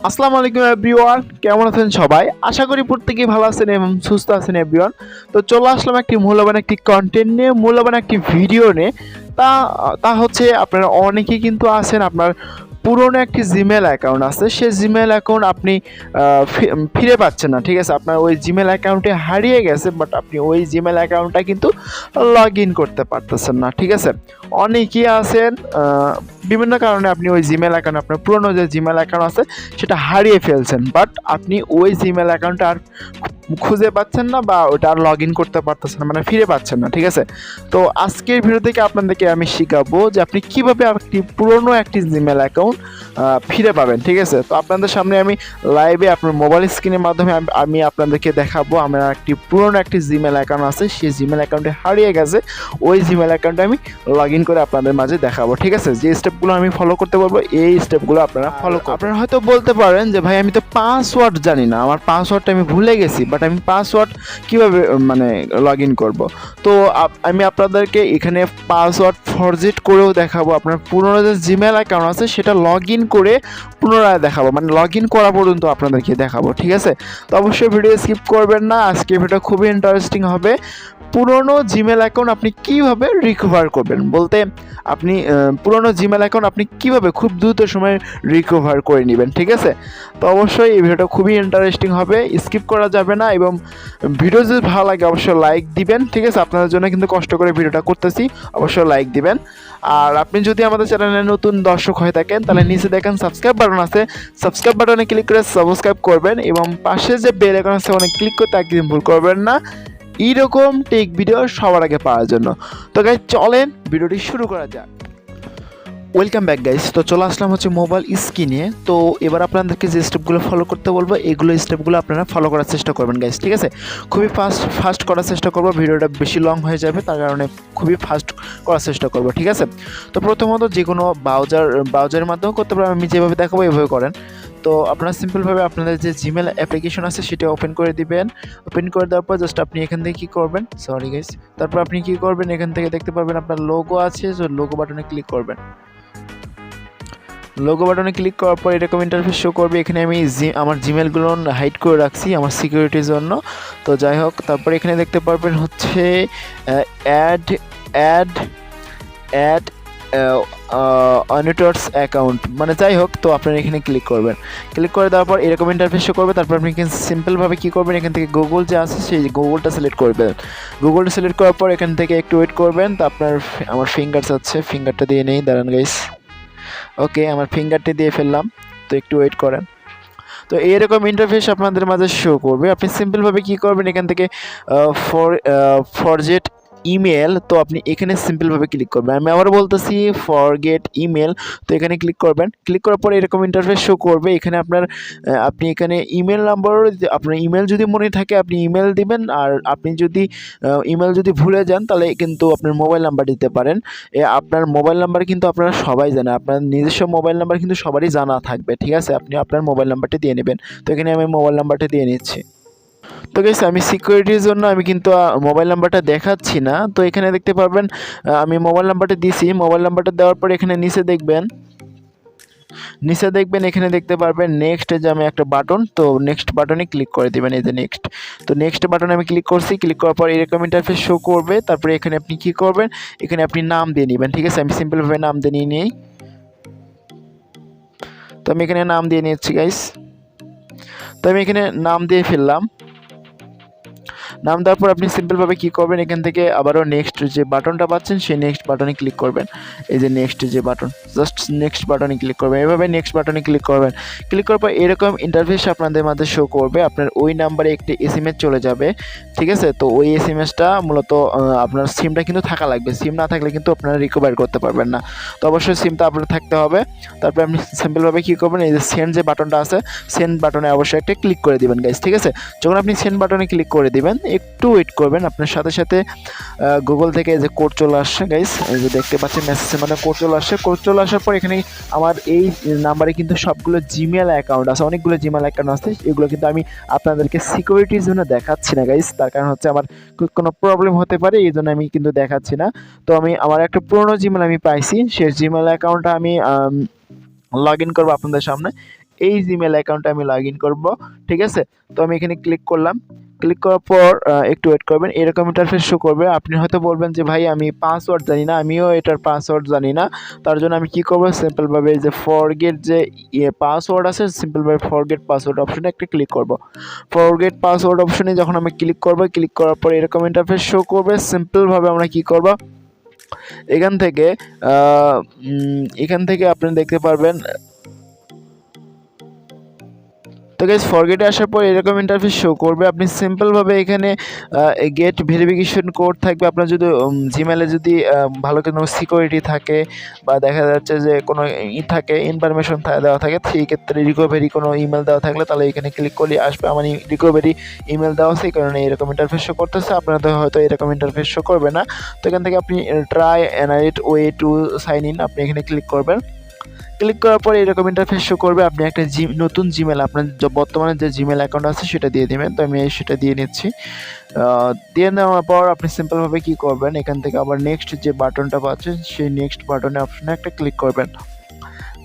আসসালামু আলাইকুম এভরিওয়ান, কেমন আছেন সবাই? আশা করি প্রত্যেকেই ভালো আছেন এবং সুস্থ আছেন এভরিওয়ান। তো চলে আসলাম একটি মূল্যবান একটি কন্টেন্ট নিয়ে, মূল্যবান একটি ভিডিও নিয়ে। তা তা হচ্ছে আপনারা অনেকেই কিন্তু আছেন, আপনার পুরনো একটি জিমেল অ্যাকাউন্ট আছে, সেই জিমেল অ্যাকাউন্ট আপনি ফিরে পাচ্ছেন না। ঠিক আছে, আপনার ওই জিমেল অ্যাকাউন্টে হারিয়ে গেছে, বাট আপনি ওই জিমেল অ্যাকাউন্টটা কিন্তু লগ ইন করতে পারতেছেন না। ঠিক আছে, অনেকেই আছেন বিভিন্ন কারণে আপনি ওই জিমেল অ্যাকাউন্ট, আপনার পুরনো যে জিমেল অ্যাকাউন্ট আছে সেটা হারিয়ে ফেলছেন, বাট আপনি ওই জিমেল অ্যাকাউন্টটা আর খুঁজে পাচ্ছেন না বা ওটা আর লগ ইন করতে পারতেছেন না, মানে ফিরে পাচ্ছেন না। ঠিক আছে, তো আজকের ভিডিও থেকে আপনাদেরকে আমি শিখাবো যে আপনি কীভাবে একটি পুরনো একটি জিমেল অ্যাকাউন্ট ফিরে পাবেন। ঠিক আছে, তো আপনাদের সামনে আমি লাইভে আপনার মোবাইল স্ক্রিনের মাধ্যমে আমি আপনাদেরকে দেখাবো আমার একটি পুরনো একটি জিমেল অ্যাকাউন্ট আছে, সেই জিমেল অ্যাকাউন্টে হারিয়ে গেছে, ওই জিমেল অ্যাকাউন্টে আমি লগ ইন করে আপনাদের মাঝে দেখাবো। ঠিক আছে, যে স্টেপগুলো আমি ফলো করতে বলবো এই স্টেপগুলো আপনারা ফলো করুন। আপনারা হয়তো বলতে পারেন যে ভাই আমি তো পাসওয়ার্ড জানি না, আমার পাসওয়ার্ডটা আমি ভুলে গেছি, বাট আমি পাসওয়ার্ড কীভাবে মানে লগ ইন করবো? তো আমি আপনাদেরকে এখানে পাসওয়ার্ড ফরজেট করেও দেখাবো, আপনার পুরনো যে জিমেল অ্যাকাউন্ট আছে সেটা লগ ইন করে পুনরায় দেখাবো, মানে লগ ইন করা পর্যন্ত আপনাদেরকে দেখাবো। ঠিক আছে, তো অবশ্যই ভিডিও স্কিপ করবেন না, আজকে ভিডিও খুবই ইন্টারেস্টিং হবে। পুরনো জিমেল অ্যাকাউন্ট আপনি কীভাবে রিকভার করবেন, বলতে আপনি পুরনো জিমেল অ্যাকাউন্ট আপনি কীভাবে খুব দ্রুত সময়ে রিকভার করে নেবেন। ঠিক আছে, তো অবশ্যই এই ভিডিওটা খুবই ইন্টারেস্টিং হবে, স্কিপ করা যাবে না, এবং ভিডিও যদি ভালো লাগে অবশ্যই লাইক দিবেন। ঠিক আছে, আপনাদের জন্য কিন্তু কষ্ট করে ভিডিওটা করতেছি, অবশ্যই লাইক দিবেন। আর আপনি যদি আমাদের চ্যানেলে নতুন দর্শক হয়ে থাকেন তাহলে নিচে দেখেন সাবস্ক্রাইব বাটন আছে, সাবস্ক্রাইব বাটনে ক্লিক করে সাবস্ক্রাইব করবেন এবং পাশে যে বেল আইকন আছে ওখানে ক্লিক করতে একদম ভুল করবেন না, এইরকম টেক ভিডিও সবার আগে পাওয়ার জন্য। তো গাইস চলেন ভিডিওটি শুরু করা যাক। ওয়েলকাম ব্যাক গাইস, তো চলে আসলাম হচ্ছে মোবাইল স্ক্রিনে। তো এবার আপনাদেরকে যে স্টেপগুলো ফলো করতে বলবো এগুলো স্টেপগুলো আপনারা ফলো করার চেষ্টা করবেন গাইস। ঠিক আছে, খুবই ফাস্ট করার চেষ্টা করবো, ভিডিওটা বেশি লং হয়ে যাবে তার কারণে খুবই ফাস্ট করার চেষ্টা করবো। ঠিক আছে, তো প্রথমত যে কোনো ব্রাউজারের মাধ্যমে করতে পারেন, আমি যেভাবে দেখাবো এভাবে করেন। তো আপনারা সিম্পলভাবে আপনাদের যে জিমেল অ্যাপ্লিকেশন আছে সেটা ওপেন করে দিবেন। ওপেন করে দেওয়ার পর জাস্ট আপনি এখান থেকে কী করবেন, সরি গাইস, তারপর আপনি কী করবেন, এখান থেকে দেখতে পারবেন আপনার লোগো আছে, তো লোগো বাটনে ক্লিক করবেন। লোগো বাটনে ক্লিক করার পর এরকম ইন্টারফেস শো করবে। এখানে আমি আমার জিমেলগুলো হাইড করে রাখছি আমার সিকিউরিটির জন্য। তো যাই হোক, তারপর এখানে দেখতে পারবেন হচ্ছে অ্যাড অ্যাড অ্যাড অনিটর্স অ্যাকাউন্ট, মানে যাই হোক, তো আপনারা এখানে ক্লিক করবেন। ক্লিক করে দেওয়ার পর এরকম ইন্টারফেস শো করবে। তারপর আপনি সিম্পলভাবে কী করবেন, এখান থেকে গুগল যে আছে সেই গুগলটা সিলেক্ট করবেন। গুগলটা সিলেক্ট করার পর এখান থেকে একটু ওয়েট করবেন। তো আপনার আমার ফিঙ্গারস আছে, ফিঙ্গারটা দিয়ে নেই, দাঁড়ান গাইস। ওকে, আমার ফিঙ্গারটি দিয়ে ফেললাম, তো একটু ওয়েট করেন। তো এরকম ইন্টারফেস আপনাদের মাঝে শো করবে। আপনি সিম্পলভাবে কী করবেন, এখান থেকে ফরজেট ইমেল, তো আপনি এখানে সিম্পলভাবে ক্লিক করবেন। আমি আবার বলতেছি ফরগেট ইমেল, তো এখানে ক্লিক করবেন। ক্লিক করার পরে এরকম ইন্টারফেস শো করবে। এখানে আপনি এখানে ইমেল নাম্বার, আপনার ইমেল যদি মনে থাকে আপনি ইমেল দিবেন, আর আপনি যদি ইমেল যদি ভুলে যান তাহলে কিন্তু আপনার মোবাইল নাম্বার দিতে পারেন। আপনার মোবাইল নাম্বার কিন্তু আপনারা সবাই জানেন, আপনার নিজস্ব মোবাইল নাম্বার কিন্তু সবারই জানা থাকবে। ঠিক আছে, আপনি আপনার মোবাইল নাম্বারটি দিয়ে নেবেন। তো এখানে আমি মোবাইল নাম্বারটি দিয়ে নিচ্ছি। তো গাইস আমি সিকিউরিটির জন্য আমি কিন্তু মোবাইল নাম্বারটা দেখাচ্ছি না। তো এখানে দেখতে পারবেন আমি মোবাইল নাম্বারটা দিছি। মোবাইল নাম্বারটা দেওয়ার পর এখানে নিচে দেখবেন এখানে দেখতে পারবেন নেক্সট, যে আমি একটা বাটন, তো নেক্সট বাটনে ক্লিক করে দেবেন। এই যে নেক্সট, তো নেক্সট বাটনে আমি ক্লিক করছি। ক্লিক করার পর এরকম ইন্টারফেস শো করবে। তারপরে এখানে আপনি কি করবেন, এখানে আপনি নাম দিয়ে নেবেন। ঠিক আছে, আমি সিম্পলভাবে নাম দিয়ে নিই। তো আমি এখানে নাম দিয়ে নিচ্ছি গাইস। তো আমি এখানে নাম দিয়ে ফেললাম। নাম দেওয়ার পর আপনি সিম্পলভাবে কী করবেন, এখান থেকে আবারও নেক্সট যে বাটনটা পাচ্ছেন সেই নেক্সট বাটনে ক্লিক করবেন। এই যে নেক্সট যে বাটন, জাস্ট নেক্সট বাটনে ক্লিক করবেন। এভাবে নেক্সট বাটনে ক্লিক করবেন। ক্লিক করার পর এরকম ইন্টারফেস আপনাদের মাঝে শো করবে। আপনার ওই নাম্বারে একটি এসএমএস চলে যাবে। ঠিক আছে, তো ওই এসএমএসটা মূলত আপনার সিমটা কিন্তু থাকা লাগবে, সিম না থাকলে কিন্তু আপনারা রিকভার করতে পারবেন না। তো অবশ্যই সিমটা আপনার থাকতে হবে। তারপরে আপনি সিম্পলভাবে কী করবেন, এই যে সেন্ড যে বাটনটা আছে সেন্ড বাটনে অবশ্যই একটা ক্লিক করে দিবেন গাইস। ঠিক আছে, যখন আপনি সেন্ড বাটনে ক্লিক করে দিবেন একটু ওয়েট করবেন। আপনার সাথে সাথে গুগল থেকে যে কোড চলে আসছে গাইস, এই যে দেখতে পাচ্ছেন মেসেজের মানে কোড চলে আসছে। কোড চলে আসার পর এখানে আমার এই নাম্বারে কিন্তু সবগুলো জিমেল অ্যাকাউন্ট আছে, অনেকগুলো জিমেল অ্যাকাউন্ট আছে। এগুলো কিন্তু আমি আপনাদেরকে সিকিউরিটির জন্য দেখাচ্ছি না গাইস, তার কারণ হচ্ছে আমার কোনো প্রবলেম হতে পারে, এই জন্য আমি কিন্তু দেখাচ্ছি না। তো আমি আমার একটা পুরনো জিমেল আমি পাইছি, সেই জিমেল অ্যাকাউন্টটা আমি লগ ইন করবো আপনাদের সামনে। এই জিমেল অ্যাকাউন্টে আমি লগ ইন করবো, ঠিক আছে। তো আমি এখানে ক্লিক করলাম, ক্লিক করার পর একটু ওয়েট করবেন, এরকম ইন্টারফেস শো করবে। আপনি হয়তো বলবেন যে ভাই আমি পাসওয়ার্ড জানি না, আমিও এটার পাসওয়ার্ড জানি না। তার জন্য আমি কি করবো, সিম্পলভাবে যে ফরগেট যে পাসওয়ার্ড আছে, সিম্পলভাবে ফরগেট পাসওয়ার্ড অপশনে একটা ক্লিক করব। ফরগেট পাসওয়ার্ড অপশনে যখন আমি ক্লিক করব, ক্লিক করার পর এরকম ইন্টারফেস শো করবে। সিম্পলভাবে আমরা কি করব, এখান থেকে আপনি দেখতে পারবেন। তো গাইস ফরগেটে আসার পর এরকম ইন্টারফেস শো করবে। আপনি সিম্পলভাবে এখানে গেট ভেরিফিকেশন কোড থাকবে। আপনার যদি জিমেলে যদি ভালো কোনো সিকিউরিটি থাকে বা দেখা যাচ্ছে যে কোনো থাকে ইনফরমেশন দেওয়া থাকে, সেই ক্ষেত্রে রিকভারি কোনো ইমেল দেওয়া থাকলে তাহলে এখানে ক্লিক করলে আসবে আমার রিকভারি ইমেল দেওয়া আছে, এই কারণে এরকম ইন্টারফেস শো করতেছে। আপনাদের হয়তো এরকম ইন্টারফেস শো করবে না। তো এখান থেকে আপনি try another way to sign in, আপনি এখানে ক্লিক করবেন। ক্লিক করার পরে এরকম ইন্টারফেস শো করবে। আপনি একটা নতুন জিমেল, আপনার বর্তমানে যে জিমেল অ্যাকাউন্ট আছে সেটা দিয়ে দেবেন। তো আমি সেটা দিয়ে নিচ্ছি। দিয়ে নেওয়ার পর আপনি সিম্পলভাবে কি করবেন, এখান থেকে আবার নেক্সট যে বাটনটা পাচ্ছেন সেই নেক্সট বাটনে অপশনে একটা ক্লিক করবেন।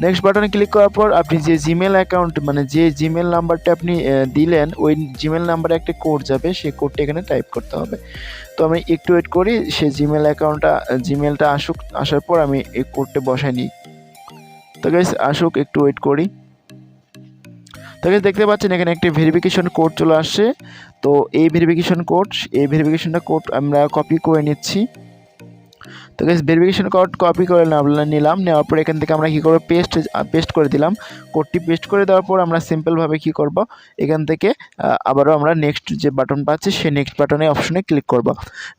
নেক্সট বাটনে ক্লিক করার পর আপনি যে জিমেল অ্যাকাউন্ট মানে যে জিমেল নাম্বারটা আপনি দিলেন, ওই জিমেল নাম্বারে একটা কোড যাবে, সেই কোডটা এখানে টাইপ করতে হবে। তো আমি একটু ওয়েট করি, সেই জিমেল অ্যাকাউন্টটা জিমেলটা আসার পর আমি এই কোডটা বসাই নিই। তো গাইস আসুক, একটু ওয়েট করি। তো গাইস দেখতে পাচ্ছেন এখানে একটি ভেরিফিকেশন কোড চলে আসছে। তো এই ভেরিফিকেশন কোড আমরা কপি করে নিচ্ছি। তো গাইস ভেরিফিকেশন কোড কপি করে নিলাম। নেওয়ার পর এখান থেকে আমরা কি করব, পেস্ট করে দিলাম। কোডটি পেস্ট করে দেওয়ার পর আমরা সিম্পলভাবে কি করব, এখান থেকে আবারও আমরা নেক্সট যে বাটন পাচ্ছি সেই নেক্সট বাটনে অপশনে ক্লিক করব।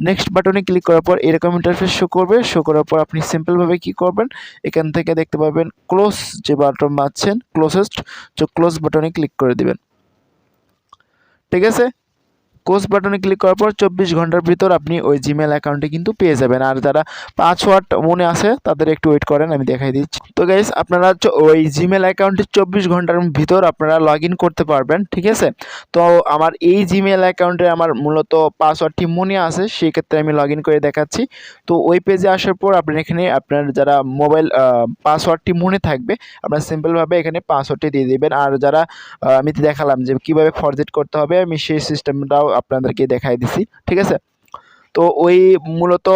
নেক্সট বাটনে ক্লিক করার পর এরকম ইন্টারফেস শো করবে। শো করার পর আপনি সিম্পলভাবে কি করবেন, এখান থেকে দেখতে পাবেন ক্লোজ যে বাটন পাচ্ছেন ক্লোজেস্ট, তো ক্লোজ বাটনে ক্লিক করে দিবেন, ঠিক আছে। ক্লোজ বাটনে ক্লিক করার পর 24 ঘন্টার ভিতর আপনি ওই জিমেল অ্যাকাউন্টে কিন্তু পেয়ে যাবেন। আর যারা পাসওয়ার্ড মনে আছে তাদের একটু ওয়েট করেন, আমি দেখাই দিচ্ছি। তো গাইস আপনারা ওই জিমেল অ্যাকাউন্টে 24 ঘন্টার ভিতর আপনারা লগ ইন করতে পারবেন, ঠিক আছে। তো আমার এই জিমেল অ্যাকাউন্টে আমার মূলত পাসওয়ার্ডটি মনে আছে, সেই ক্ষেত্রে আমি লগ ইন করে দেখাচ্ছি। তো ওই পেজে আসার পর আপনি এখানে আপনার যারা মোবাইল পাসওয়ার্ডটি মনে থাকবে, আপনারা সিম্পলভাবে এখানে পাসওয়ার্ডটি দিয়ে দেবেন। আর যারা আমি দেখালাম যে কীভাবে ফরজেট করতে হবে, আমি সেই সিস্টেমটাও আপনাদেরকে দেখাই দিছি, ঠিক আছে। তো ওই মূলত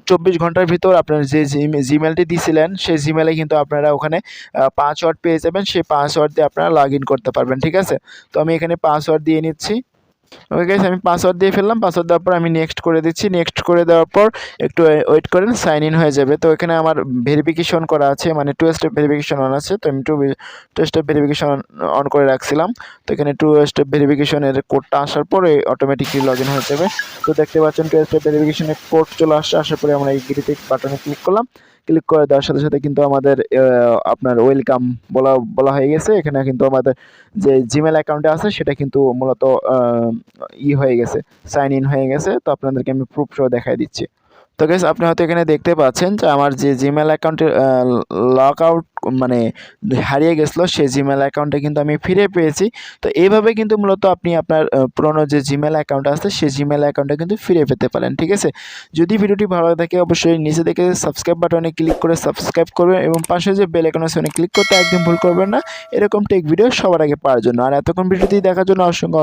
24 ঘন্টার ভিতর আপনার যে জিমেলটি দিয়েছিলেন সেই জিমেলে কিন্তু আপনারা ওখানে পাসওয়ার্ড পেয়ে যাবেন। সেই পাসওয়ার্ড দিয়ে আপনারা লগ ইন করতে পারবেন, ঠিক আছে। তো আমি এখানে পাসওয়ার্ড দিয়ে নিচ্ছি। ওকে গাইস আমি পাসওয়ার্ড দিয়ে ফেললাম। পাসওয়ার্ড দেওয়ার পর আমি নেক্সট করে দিচ্ছি। নেক্সট করে দেওয়ার পর একটু ওয়েট করেন, সাইন ইন হয়ে যাবে। তো এখানে আমার ভেরিফিকেশন করা আছে, মানে 2 স্টেপ ভেরিফিকেশন অন আছে। তো আমি 2 স্টেপ ভেরিফিকেশন অন করে রাখছিলাম। তো এখানে 2 স্টেপ ভেরিফিকেশনের কোডটা আসার পরে অটোমেটিকলি লগ ইন হয়ে যাবে। তো দেখতে পাচ্ছেন 2 স্টেপ ভেরিফিকেশনের কোড চলে আসছে। আসার পরে আমরা এই গ্রিটিং বাটনে ক্লিক করলাম। ক্লিক করে দেওয়ার সাথে সাথে কিন্তু আমাদের আপনার ওয়েলকাম বলা হয়ে গেছে। এখানে কিন্তু আমাদের যে জিমেল অ্যাকাউন্টে আছে সেটা কিন্তু মূলত হয়ে গেছে, সাইন ইন হয়ে গেছে। তো আপনাদেরকে আমি প্রুফ সহ দেখাই দিচ্ছি। তো গাইস আপনি হয়তো এখানে দেখতে পাচ্ছেন যে আমার যে জিমেল অ্যাকাউন্টের লক আউট মানে হারিয়ে গেছিলো, সেই জিমেল অ্যাকাউন্টে কিন্তু আমি ফিরে পেয়েছি। তো এইভাবে কিন্তু মূলত আপনি আপনার পুরনো যে জিমেল অ্যাকাউন্ট আছে সেই জিমেল অ্যাকাউন্টে কিন্তু ফিরে পেতে পারেন, ঠিক আছে। যদি ভিডিওটি ভালো থাকে অবশ্যই নিচে থেকে সাবস্ক্রাইব বাটনে ক্লিক করে সাবস্ক্রাইব করবেন এবং পাশে যে বেল আইকন আছে ক্লিক করতে একদম ভুল করবেন না, এরকম টেক ভিডিও সবার আগে পাওয়ার জন্য। আর এতক্ষণ ভিডিওটি দেখার জন্য অসংখ্য